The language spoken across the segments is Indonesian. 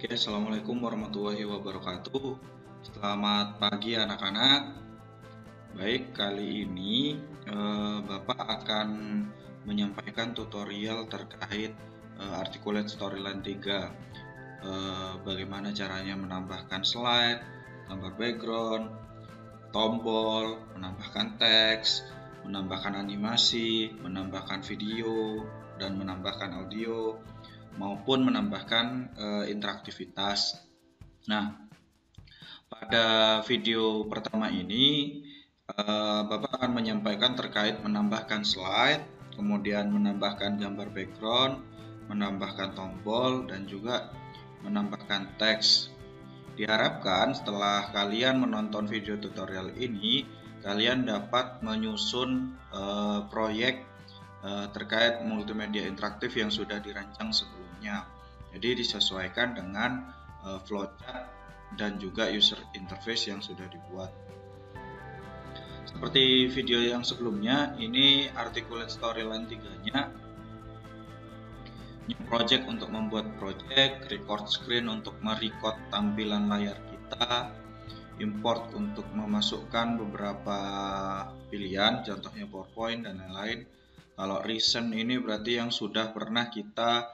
Oke, Assalamualaikum warahmatullahi wabarakatuh. Selamat pagi anak-anak. Baik, kali ini Bapak akan menyampaikan tutorial terkait Articulate Storyline 3. Bagaimana caranya menambahkan slide, gambar background, tombol, menambahkan teks, menambahkan animasi, menambahkan video, dan menambahkan audio, maupun menambahkan interaktivitas. Nah, pada video pertama ini Bapak akan menyampaikan terkait menambahkan slide, kemudian menambahkan gambar background, menambahkan tombol, dan juga menambahkan teks. Diharapkan setelah kalian menonton video tutorial ini, kalian dapat menyusun proyek terkait multimedia interaktif yang sudah dirancang sebelumnya. Jadi disesuaikan dengan flowchart dan juga user interface yang sudah dibuat. Seperti video yang sebelumnya, ini Articulate Storyline 3-nya. New project untuk membuat project, record screen untuk merecord tampilan layar kita, import untuk memasukkan beberapa pilihan, contohnya PowerPoint dan lain-lain. Kalau recent ini berarti yang sudah pernah kita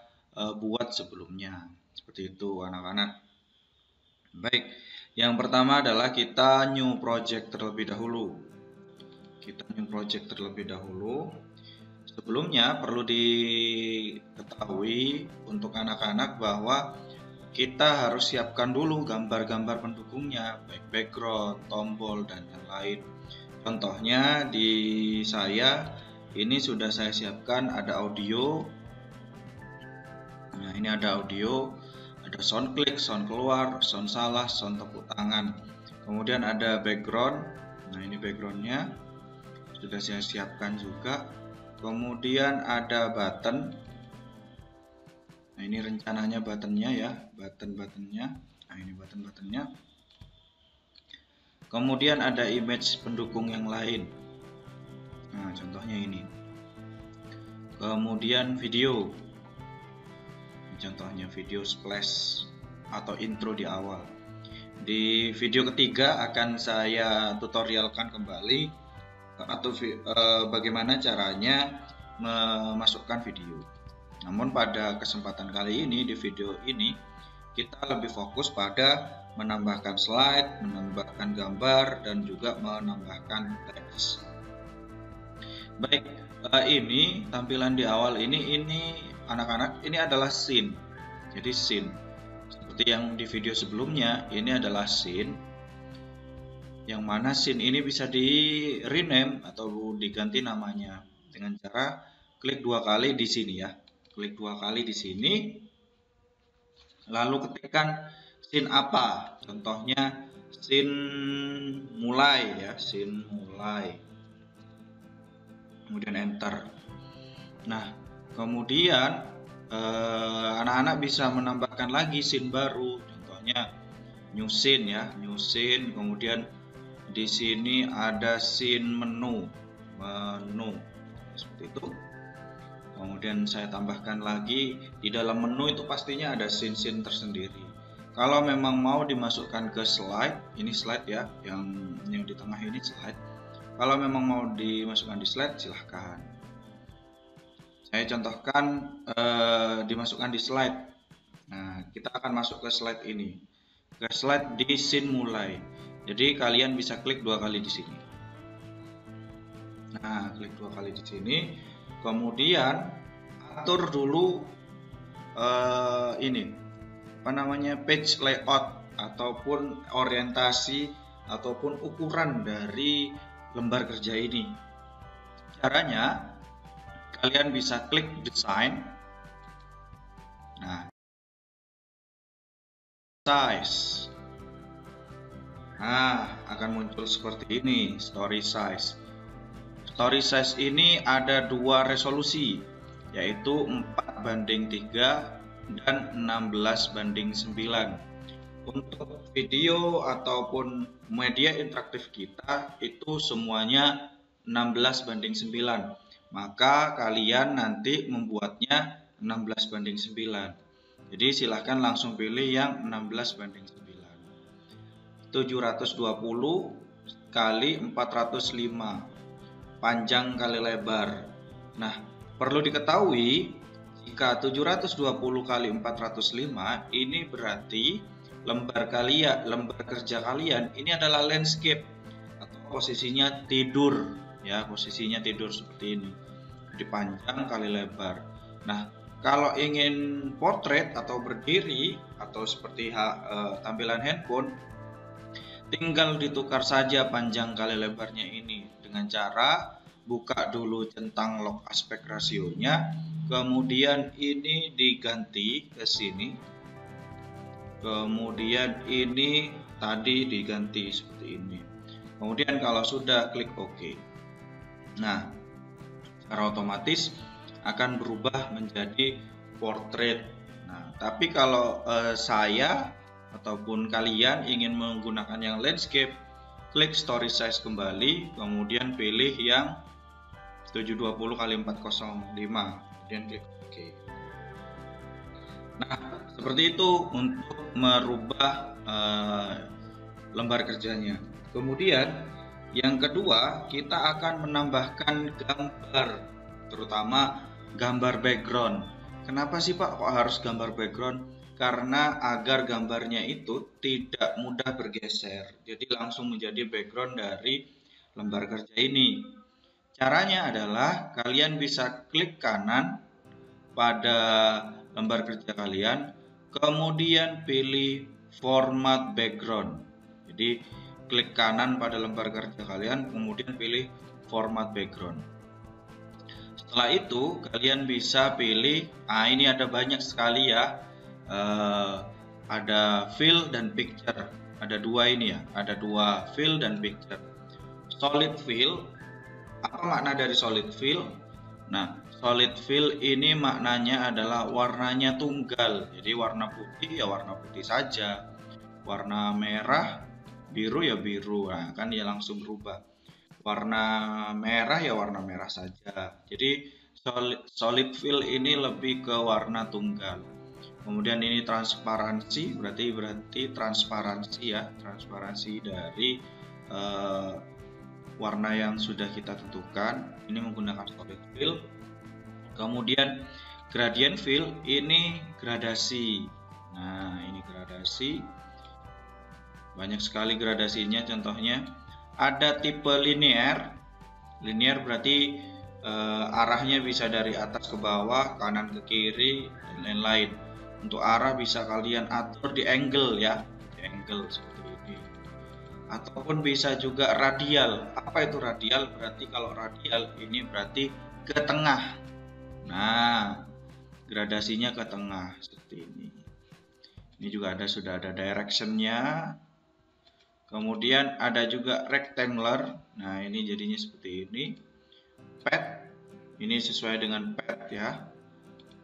buat sebelumnya. Seperti itu anak-anak. Baik, yang pertama adalah kita new project terlebih dahulu. Sebelumnya perlu diketahui untuk anak-anak bahwa kita harus siapkan dulu gambar-gambar pendukungnya, baik background, tombol, dan lain-lain. Contohnya di saya ini sudah saya siapkan ada audio. Nah, ini ada audio, ada sound klik, sound keluar, sound salah, sound tepuk tangan. Kemudian ada background. Nah, ini backgroundnya sudah saya siapkan juga. Kemudian ada button. Nah, ini rencananya buttonnya ya, button-buttonnya. Nah, ini button-buttonnya. Kemudian ada image pendukung yang lain. Nah, contohnya ini. Kemudian video. Contohnya video splash atau intro di awal. Di video ketiga akan saya tutorialkan kembali atau bagaimana caranya memasukkan video. Namun pada kesempatan kali ini di video ini kita lebih fokus pada menambahkan slide, menambahkan gambar, dan juga menambahkan teks. Baik, ini tampilan di awal ini anak-anak, ini adalah scene. Jadi scene seperti yang di video sebelumnya, ini adalah scene yang mana scene ini bisa di rename atau diganti namanya dengan cara klik dua kali di sini ya. Klik dua kali di sini, lalu ketikkan scene apa. Contohnya scene mulai ya, scene mulai. Kemudian enter. Nah, kemudian anak-anak bisa menambahkan lagi scene baru. Contohnya new scene ya, new scene. Kemudian di sini ada scene menu seperti itu. Kemudian saya tambahkan lagi di dalam menu itu pastinya ada scene-scene tersendiri. Kalau memang mau dimasukkan ke slide, ini slide ya, yang di tengah ini slide. Kalau memang mau dimasukkan di slide, silahkan. Saya contohkan dimasukkan di slide. Nah, kita akan masuk ke slide ini, ke slide di scene mulai. Jadi kalian bisa klik dua kali di sini. Nah, klik dua kali di sini. Kemudian atur dulu ini apa namanya, page layout ataupun orientasi ataupun ukuran dari lembar kerja ini. Caranya kalian bisa klik design. Nah, size. Nah, akan muncul seperti ini, story size. Story size ini ada dua resolusi, yaitu 4:3 dan 16:9. Untuk video ataupun media interaktif kita itu semuanya 16:9. Maka kalian nanti membuatnya 16:9. Jadi silahkan langsung pilih yang 16:9. 720 kali 405 panjang kali lebar. Nah, perlu diketahui jika 720 kali 405 ini berarti lembar kerja kalian ini adalah landscape atau posisinya tidur ya, posisinya tidur seperti ini. Jadi panjang kali lebar. Nah, kalau ingin portrait atau berdiri atau seperti tampilan handphone, tinggal ditukar saja panjang kali lebarnya ini dengan cara buka dulu centang log aspek rasionya, kemudian ini diganti ke sini, kemudian ini tadi diganti seperti ini. Kemudian kalau sudah klik OK. Nah, secara otomatis akan berubah menjadi portrait. Nah, tapi kalau saya ataupun kalian ingin menggunakan yang landscape, klik story size kembali, kemudian pilih yang 720 kali 405, kemudian klik OK. Nah, seperti itu untuk merubah lembar kerjanya. Kemudian yang kedua, kita akan menambahkan gambar, terutama gambar background. Kenapa sih Pak kok harus gambar background? Karena agar gambarnya itu tidak mudah bergeser, jadi langsung menjadi background dari lembar kerja ini. Caranya adalah kalian bisa klik kanan pada lembar kerja kalian, kemudian pilih format background. Jadi klik kanan pada lembar kerja kalian, kemudian pilih format background. Setelah itu kalian bisa pilih, ini ada banyak sekali ya, ada fill dan picture, ada dua ini ya, ada dua fill dan picture. Solid fill, apa makna dari solid fill? Nah, solid fill ini maknanya adalah warnanya tunggal, jadi warna putih ya warna putih saja, warna merah biru ya biru, nah kan dia langsung berubah, warna merah ya warna merah saja. Jadi solid fill ini lebih ke warna tunggal. Kemudian ini transparansi, berarti transparansi ya, transparansi dari warna yang sudah kita tentukan. Ini menggunakan solid fill. Kemudian gradient fill ini gradasi. Nah, ini gradasi. Banyak sekali gradasinya, contohnya ada tipe linear. Linear berarti arahnya bisa dari atas ke bawah, kanan ke kiri, dan lain-lain. Untuk arah bisa kalian atur di angle ya, di angle seperti ini. Ataupun bisa juga radial. Apa itu radial? Berarti kalau radial ini berarti ke tengah. Nah, gradasinya ke tengah seperti ini. Ini juga sudah ada directionnya. Kemudian ada juga rectangular. Nah, ini jadinya seperti ini. Pad, ini sesuai dengan pad ya.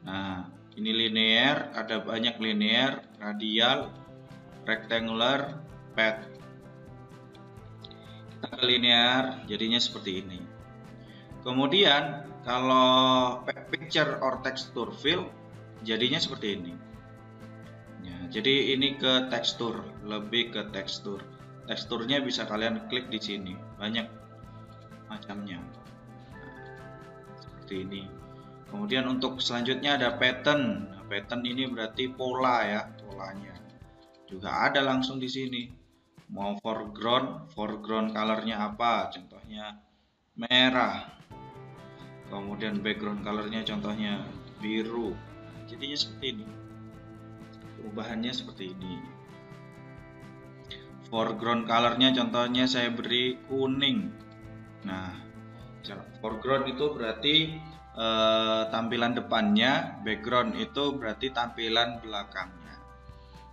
Nah, ini linear, ada banyak linear, radial, rectangular, pad. Kita ke linear, jadinya seperti ini. Kemudian kalau picture or texture fill, jadinya seperti ini. Ya, jadi ini ke tekstur, lebih ke tekstur. Teksturnya bisa kalian klik di sini, banyak macamnya. Seperti ini. Kemudian untuk selanjutnya ada pattern. Nah, pattern ini berarti pola ya, polanya. Juga ada langsung di sini. Mau foreground colornya apa? Contohnya merah. Kemudian background colornya contohnya biru. Nah, jadinya seperti ini. Perubahannya seperti ini. Foreground colornya contohnya saya beri kuning. Nah, foreground itu berarti tampilan depannya, background itu berarti tampilan belakangnya.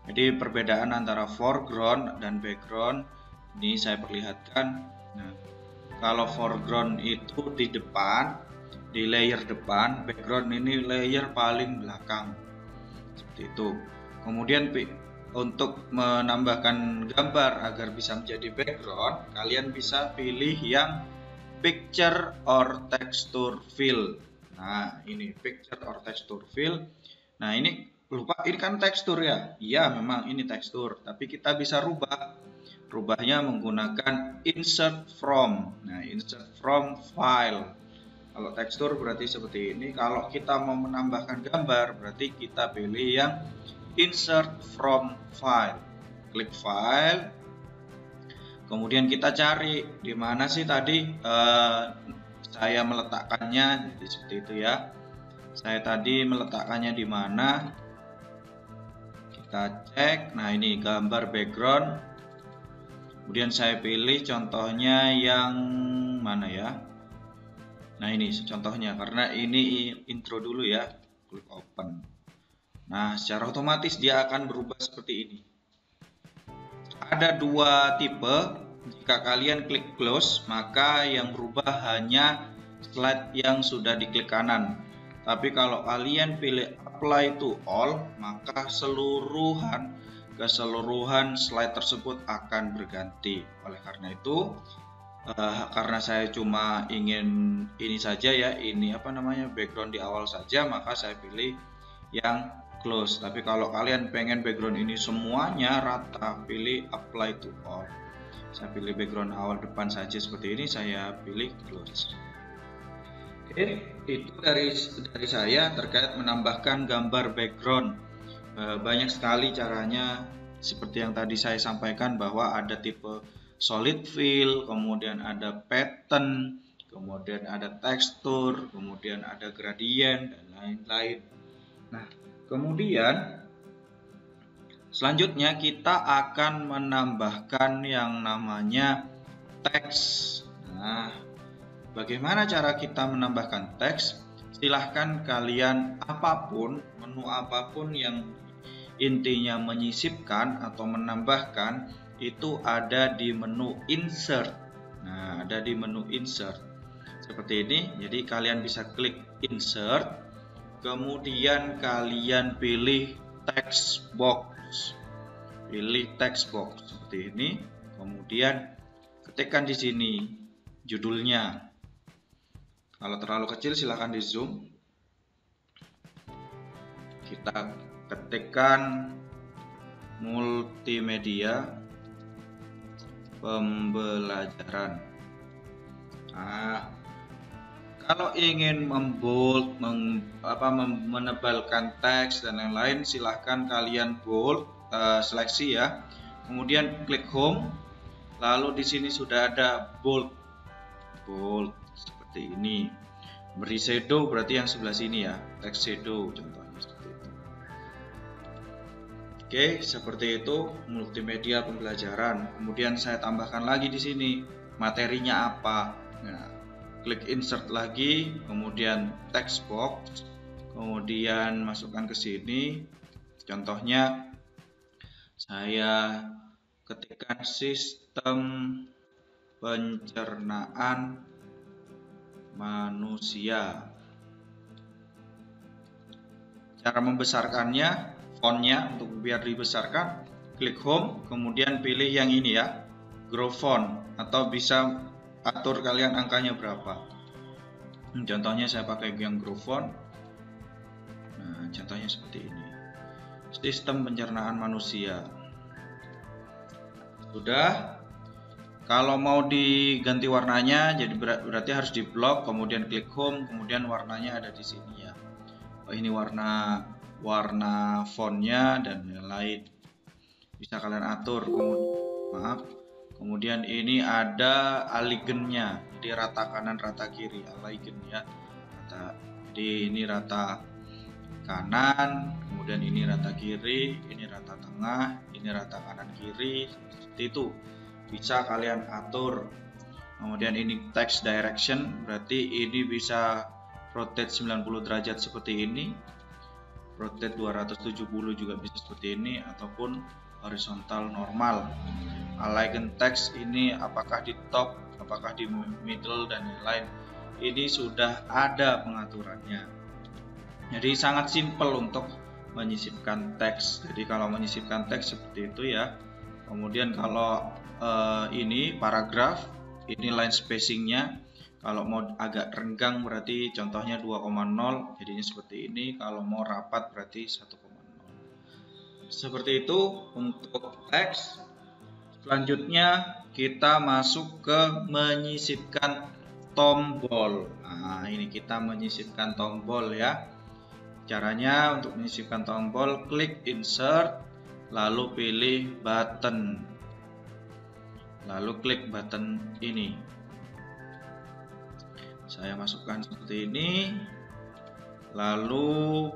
Jadi perbedaan antara foreground dan background ini saya perlihatkan. Nah, kalau foreground itu di depan, di layer depan, background ini layer paling belakang. Seperti itu. Kemudian untuk menambahkan gambar agar bisa menjadi background, kalian bisa pilih yang picture or texture fill. Nah, ini picture or texture fill. Nah, ini lupa ini kan tekstur ya. Iya, memang ini tekstur, tapi kita bisa rubahnya menggunakan insert from. Nah, insert from file. Kalau tekstur berarti seperti ini. Kalau kita mau menambahkan gambar, berarti kita pilih yang insert from file. Klik file. Kemudian kita cari di mana sih tadi saya meletakkannya. Jadi seperti itu ya. Saya tadi meletakkannya di mana? Kita cek. Nah, ini gambar background. Kemudian saya pilih contohnya yang mana ya? Nah, ini contohnya, karena ini intro dulu ya. Klik open. Nah, secara otomatis dia akan berubah seperti ini. Ada dua tipe. Jika kalian klik close, maka yang berubah hanya slide yang sudah diklik kanan. Tapi kalau kalian pilih apply to all, maka keseluruhan slide tersebut akan berganti. Oleh karena itu, karena saya cuma ingin ini saja ya, ini background di awal saja, maka saya pilih yang close. Tapi kalau kalian pengen background ini semuanya rata, pilih apply to all. Saya pilih background awal depan saja seperti ini, saya pilih close. Oke, itu dari saya terkait menambahkan gambar background. Banyak sekali caranya, seperti yang tadi saya sampaikan bahwa ada tipe solid fill, kemudian ada pattern, kemudian ada tekstur, kemudian ada gradient, dan lain-lain. Nah, kemudian selanjutnya kita akan menambahkan yang namanya teks. Nah, bagaimana cara kita menambahkan teks? Silahkan kalian menu apapun yang intinya menyisipkan atau menambahkan, itu ada di menu insert. Nah, ada di menu insert seperti ini. Jadi kalian bisa klik insert, kemudian kalian pilih text box. Pilih text box seperti ini. Kemudian ketikkan di sini judulnya. Kalau terlalu kecil silahkan di zoom. Kita ketikkan multimedia pembelajaran. Nah, kalau ingin membold, menebalkan teks dan lain-lain, silahkan kalian bold, seleksi ya. Kemudian klik home, lalu di sini sudah ada bold seperti ini. Beri shadow berarti yang sebelah sini ya, text shadow contohnya seperti itu. Oke, seperti itu multimedia pembelajaran. Kemudian saya tambahkan lagi di sini materinya apa. Nah, klik insert lagi, kemudian text box, kemudian masukkan ke sini. Contohnya saya ketikkan sistem pencernaan manusia. Cara membesarkannya, fontnya untuk biar dibesarkan, klik home, kemudian pilih yang ini ya, grow font, atau bisa atur kalian angkanya berapa. Contohnya saya pakai yang grow font. Nah, contohnya seperti ini. Sistem pencernaan manusia. Sudah. Kalau mau diganti warnanya, jadi berarti harus di blok, kemudian klik home, kemudian warnanya ada di sini ya. Oh, ini warna fontnya dan lain-lain. Bisa kalian atur. Kemudian ini ada alignnya, jadi rata kanan, rata kiri, align ya. Jadi ini rata kanan, kemudian ini rata kiri, ini rata tengah, ini rata kanan kiri, seperti itu. Bisa kalian atur. Kemudian ini text direction, berarti ini bisa rotate 90 derajat seperti ini, rotate 270 juga bisa seperti ini, ataupun horizontal normal. Align text ini apakah di top, apakah di middle, dan lain-lain. Ini sudah ada pengaturannya. Jadi sangat simpel untuk menyisipkan teks. Jadi kalau menyisipkan teks seperti itu ya. Kemudian kalau ini paragraf, ini line spacingnya. Kalau mau agak renggang berarti contohnya 2,0, jadinya seperti ini. Kalau mau rapat berarti 1,0. Seperti itu untuk teks. Selanjutnya kita masuk ke menyisipkan tombol. Nah, ini kita menyisipkan tombol ya. Caranya untuk menyisipkan tombol, klik insert, lalu pilih button. Lalu klik button ini. Saya masukkan seperti ini. Lalu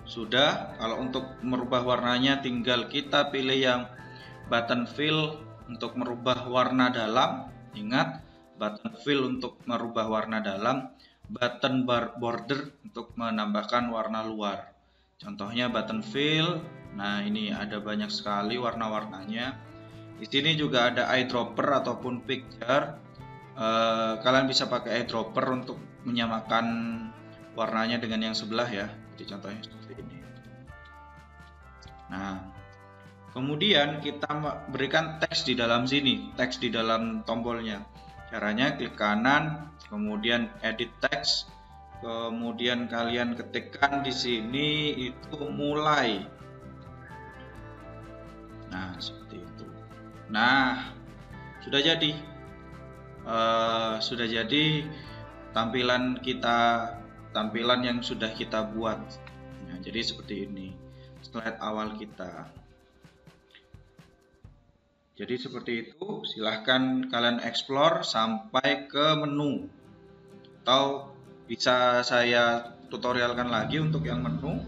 sudah, kalau untuk merubah warnanya tinggal kita pilih yang button fill untuk merubah warna dalam. Ingat, button fill untuk merubah warna dalam, button border untuk menambahkan warna luar. Contohnya button fill. Nah, ini ada banyak sekali warna-warnanya. Di sini juga ada eyedropper ataupun picture. Kalian bisa pakai eyedropper untuk menyamakan warnanya dengan yang sebelah ya. Jadi contohnya seperti ini. Nah, kemudian kita berikan teks di dalam sini, teks di dalam tombolnya. Caranya klik kanan, kemudian edit text, kemudian kalian ketikkan di sini itu mulai. Nah, seperti itu. Nah, sudah jadi. Sudah jadi tampilan yang sudah kita buat. Nah, jadi seperti ini slide awal kita. Jadi seperti itu, silahkan kalian explore sampai ke menu, atau bisa saya tutorialkan lagi untuk yang menu,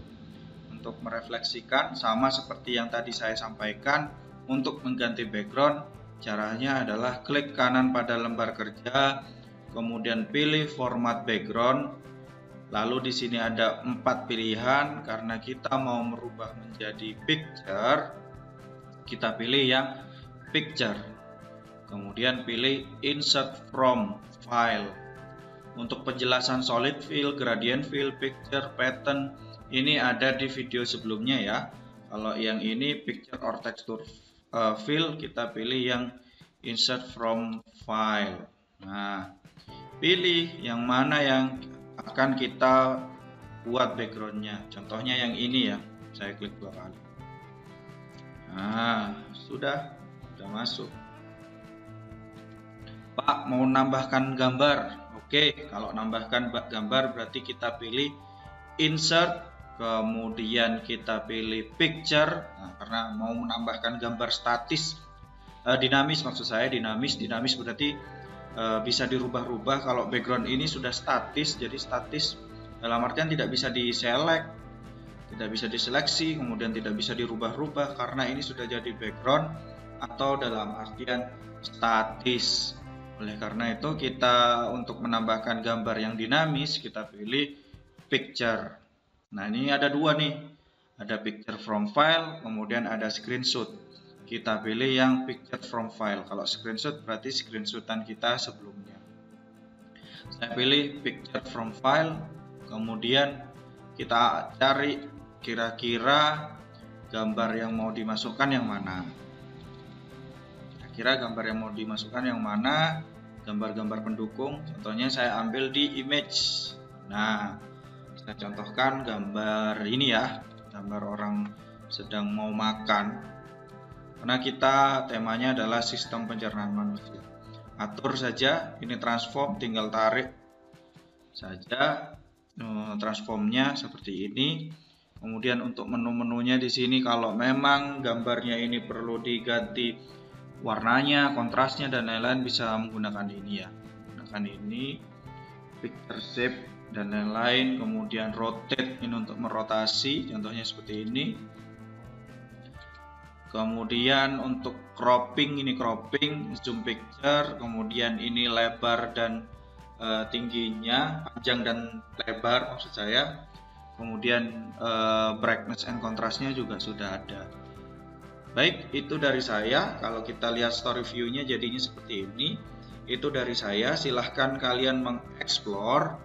untuk merefleksikan sama seperti yang tadi saya sampaikan. Untuk mengganti background, caranya adalah klik kanan pada lembar kerja, kemudian pilih format background. Lalu di sini ada 4 pilihan. Karena kita mau merubah menjadi picture, kita pilih yang picture. Kemudian pilih insert from file. Untuk penjelasan solid fill, gradient fill, picture, pattern, ini ada di video sebelumnya ya. Kalau yang ini picture or texture fill, kita pilih yang insert from file. Nah, pilih yang mana yang akan kita buat backgroundnya. Contohnya yang ini ya, saya klik 2 kali. Nah, sudah masuk. Pak, mau nambahkan gambar. Oke, kalau nambahkan gambar berarti kita pilih insert, kemudian kita pilih picture. Nah, karena mau menambahkan gambar statis, dinamis maksud saya, dinamis berarti bisa dirubah-rubah. Kalau background ini sudah statis, jadi statis dalam artian tidak bisa diselect, tidak bisa diseleksi, kemudian tidak bisa dirubah-rubah karena ini sudah jadi background atau dalam artian statis. Oleh karena itu kita untuk menambahkan gambar yang dinamis kita pilih picture. Nah, ini ada 2 nih, ada picture from file, kemudian ada screenshot. Kita pilih yang picture from file. Kalau screenshot berarti screenshotan kita sebelumnya. Saya pilih picture from file, kemudian kita cari kira-kira gambar yang mau dimasukkan yang mana. Kira-kira gambar yang mau dimasukkan yang mana, gambar-gambar pendukung. Contohnya saya ambil di image. Nah, saya contohkan gambar ini ya, gambar orang sedang mau makan. Karena kita temanya adalah sistem pencernaan manusia. Atur saja, ini transform, tinggal tarik saja transformnya seperti ini. Kemudian untuk menu-menunya di sini, kalau memang gambarnya ini perlu diganti warnanya, kontrasnya dan lain-lain, bisa menggunakan ini ya. Menggunakan ini, picture shape dan lain-lain. Kemudian rotate, ini untuk merotasi, contohnya seperti ini. Kemudian untuk cropping, ini cropping, zoom picture. Kemudian ini lebar dan tingginya, panjang dan lebar maksud saya. Kemudian brightness and contrastnya juga sudah ada. Baik, itu dari saya. Kalau kita lihat story view-nya jadinya seperti ini. Itu dari saya. Silahkan kalian mengeksplor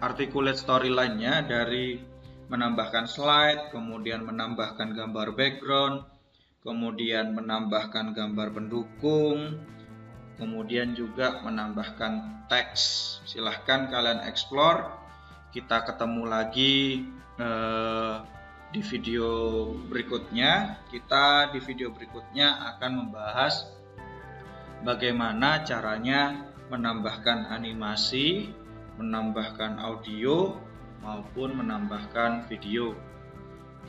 articulate storyline-nya dari menambahkan slide, kemudian menambahkan gambar background, kemudian menambahkan gambar pendukung, kemudian juga menambahkan teks. Silahkan kalian explore. kita ketemu lagi di video berikutnya. Kita di video berikutnya akan membahas bagaimana caranya menambahkan animasi, menambahkan audio, maupun menambahkan video.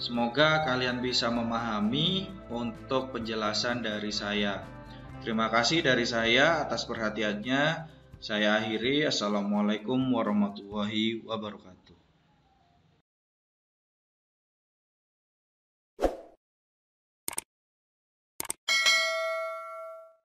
Semoga kalian bisa memahami untuk penjelasan dari saya. Terima kasih dari saya atas perhatiannya. Saya akhiri. Assalamualaikum warahmatullahi wabarakatuh.